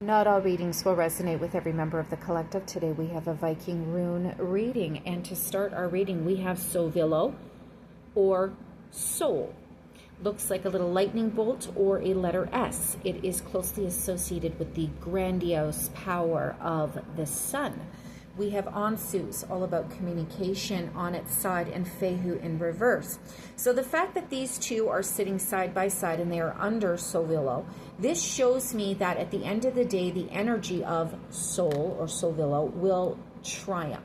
Not all readings will resonate with every member of the collective. Today we have a Viking rune reading, and to start our reading we have Sovillo or Soul. Looks like a little lightning bolt or a letter S. It is closely associated with the grandiose power of the sun. We have Ansus, all about communication, on its side, and Fehu in reverse. So the fact that these two are sitting side by side and they are under Sovillo, this shows me that at the end of the day, the energy of Soul or Sovillo will triumph.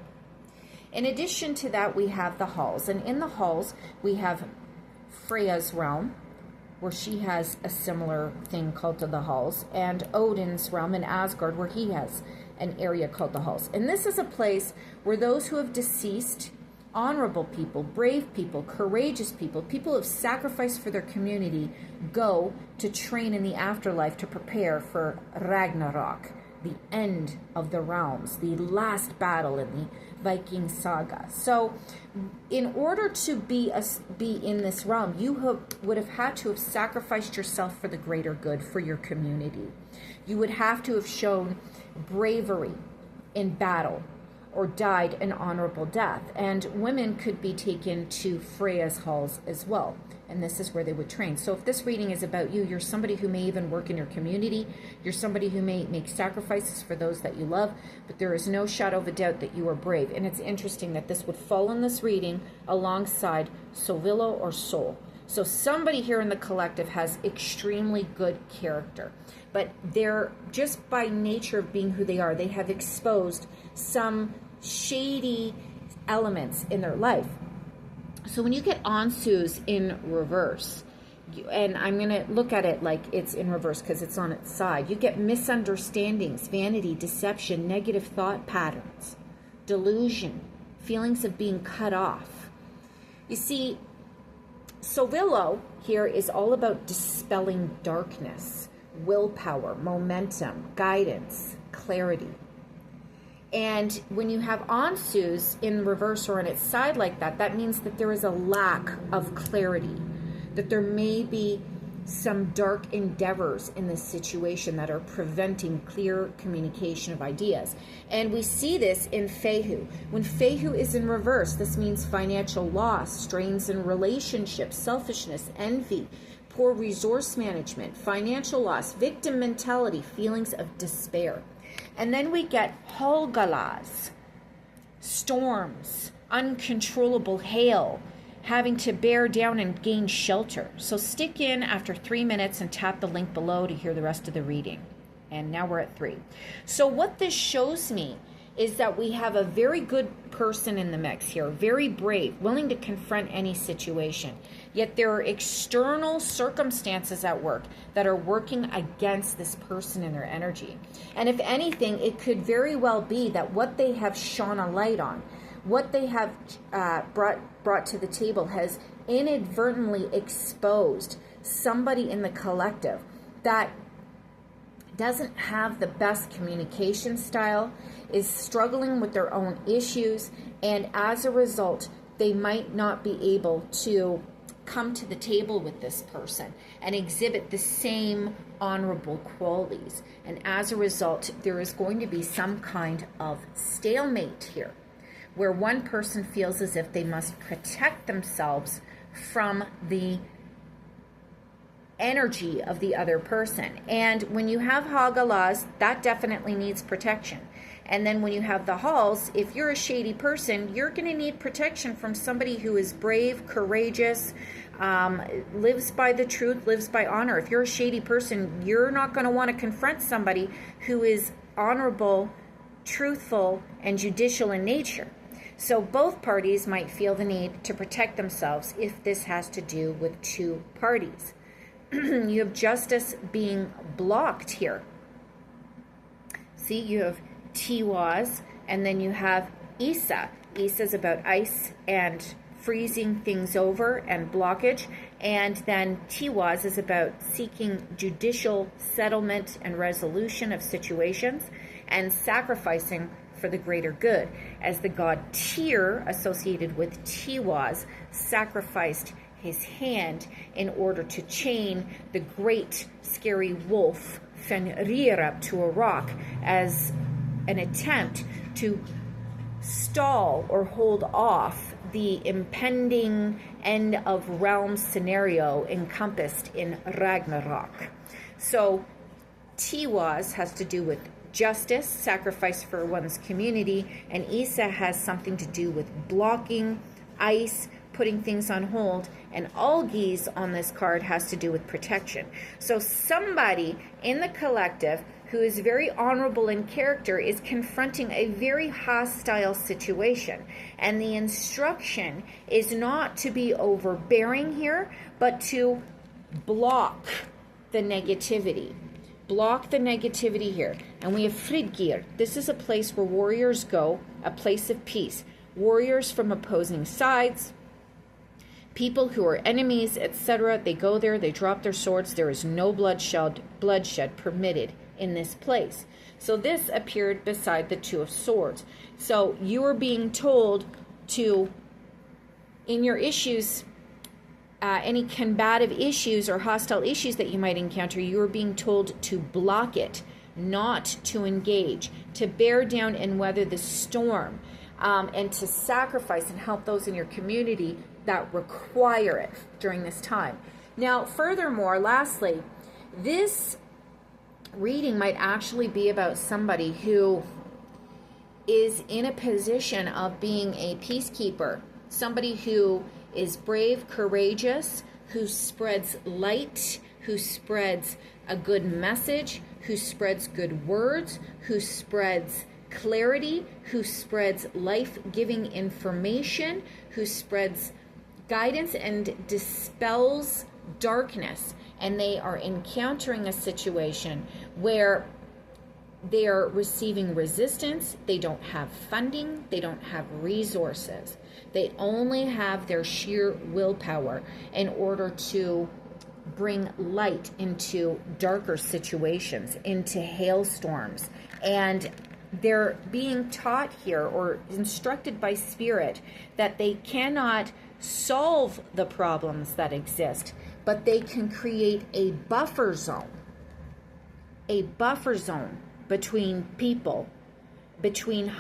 In addition to that, we have the halls. And in the halls, we have Freya's realm, where she has a similar thing called the halls, and Odin's realm in Asgard, where he has an area called the halls. And this is a place where those who have deceased, honorable people, brave people, courageous people, people who have sacrificed for their community, go to train in the afterlife to prepare for Ragnarok, the end of the realms, the last battle in the Viking saga. So in order to be in this realm, you would have had to have sacrificed yourself for the greater good, for your community. You would have to have shown bravery in battle or died an honorable death. And women could be taken to Freya's halls as well. And this is where they would train. So if this reading is about you, you're somebody who may even work in your community. You're somebody who may make sacrifices for those that you love. But there is no shadow of a doubt that you are brave. And it's interesting that this would fall in this reading alongside Sovillo or Soul. So somebody here in the collective has extremely good character. But they're, just by nature of being who they are, they have exposed some shady elements in their life. So when you get Ansus in reverse, and I'm going to look at it like it's in reverse because it's on its side, you get misunderstandings, vanity, deception, negative thought patterns, delusion, feelings of being cut off. You see, Sovillo here is all about dispelling darkness, willpower, momentum, guidance, clarity. And when you have Ansus in reverse or on its side like that, that means that there is a lack of clarity, that there may be some dark endeavors in this situation that are preventing clear communication of ideas. And we see this in Fehu. When Fehu is in reverse, this means financial loss, strains in relationships, selfishness, envy, poor resource management, financial loss, victim mentality, feelings of despair. And then we get Holgalas, storms, uncontrollable hail, having to bear down and gain shelter. So stick in after 3 minutes and tap the link below to hear the rest of the reading. And now we're at 3. So what this shows me is that we have a very good person in the mix here, very brave, willing to confront any situation. Yet there are external circumstances at work that are working against this person and their energy. And if anything, it could very well be that what they have shone a light on, what they have brought to the table, has inadvertently exposed somebody in the collective that doesn't have the best communication style, is struggling with their own issues, and as a result, they might not be able to come to the table with this person and exhibit the same honorable qualities. And as a result, there is going to be some kind of stalemate here, where one person feels as if they must protect themselves from the energy of the other person. And when you have Hagalas, that definitely needs protection. And then when you have the halls, if you're a shady person, you're going to need protection from somebody who is brave, courageous, lives by the truth, lives by honor. If you're a shady person, you're not going to want to confront somebody who is honorable, truthful, and judicial in nature. So both parties might feel the need to protect themselves if this has to do with two parties. You have justice being blocked here. See, you have Tiwaz, and then you have Isa. Isa is about ice and freezing things over and blockage. And then Tiwaz is about seeking judicial settlement and resolution of situations and sacrificing for the greater good, as the god Tyr, associated with Tiwaz, sacrificed his hand in order to chain the great scary wolf fenrir, to a rock, as an attempt to stall or hold off the impending end of realms scenario encompassed in Ragnarok. So Tiwaz has to do with justice, sacrifice for one's community, and Isa has something to do with blocking, ice, putting things on hold, and Algiz on this card has to do with protection. So somebody in the collective who is very honorable in character is confronting a very hostile situation. And the instruction is not to be overbearing here, but to block the negativity. Block the negativity here. And we have Fridgir. This is a place where warriors go, a place of peace. Warriors from opposing sides, people who are enemies, etc., they go there, they drop their swords. There is no bloodshed permitted in this place. So this appeared beside the Two of Swords. So you are being told to, in your issues, any combative issues or hostile issues that you might encounter, you are being told to block it, not to engage, to bear down and weather the storm, and to sacrifice and help those in your community that require it during this time. Now, furthermore, lastly, this reading might actually be about somebody who is in a position of being a peacekeeper, somebody who is brave, courageous, who spreads light, who spreads a good message, who spreads good words, who spreads clarity, who spreads life-giving information, who spreads guidance and dispels darkness. And they are encountering a situation where they are receiving resistance, they don't have funding, they don't have resources. They only have their sheer willpower in order to bring light into darker situations, into hailstorms. And they're being taught here or instructed by Spirit that they cannot solve the problems that exist, but they can create a buffer zone between people, between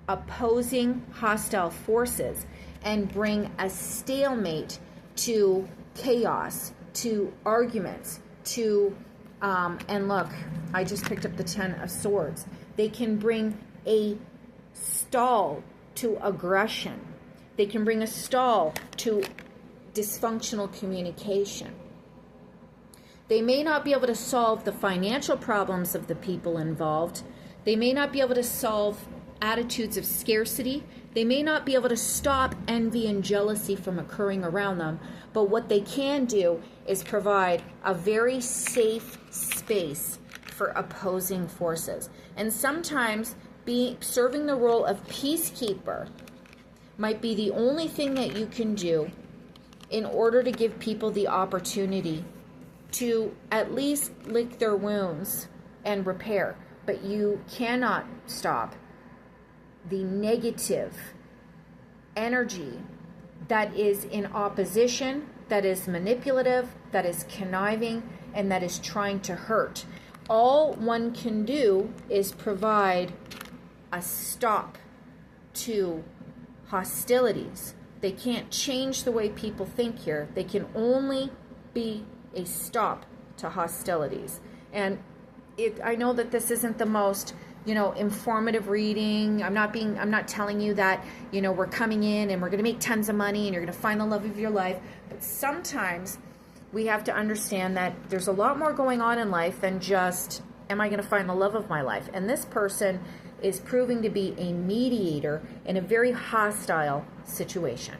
opposing hostile forces, and bring a stalemate to chaos, to arguments, to, and look, I just picked up the Ten of Swords. They can bring a stall to aggression. They can bring a stall to dysfunctional communication. They may not be able to solve the financial problems of the people involved. They may not be able to solve attitudes of scarcity. They may not be able to stop envy and jealousy from occurring around them. But what they can do is provide a very safe space for opposing forces. And sometimes serving the role of peacekeeper might be the only thing that you can do in order to give people the opportunity to at least lick their wounds and repair. But you cannot stop the negative energy that is in opposition, that is manipulative, that is conniving, and that is trying to hurt. All one can do is provide a stop to hostilities. They can't change the way people think here. They can only be a stop to hostilities. And I know that this isn't the most, informative reading. I'm not telling you that, we're coming in and we're going to make tons of money and you're going to find the love of your life. But sometimes we have to understand that there's a lot more going on in life than just, am I going to find the love of my life? And this person is proving to be a mediator in a very hostile situation.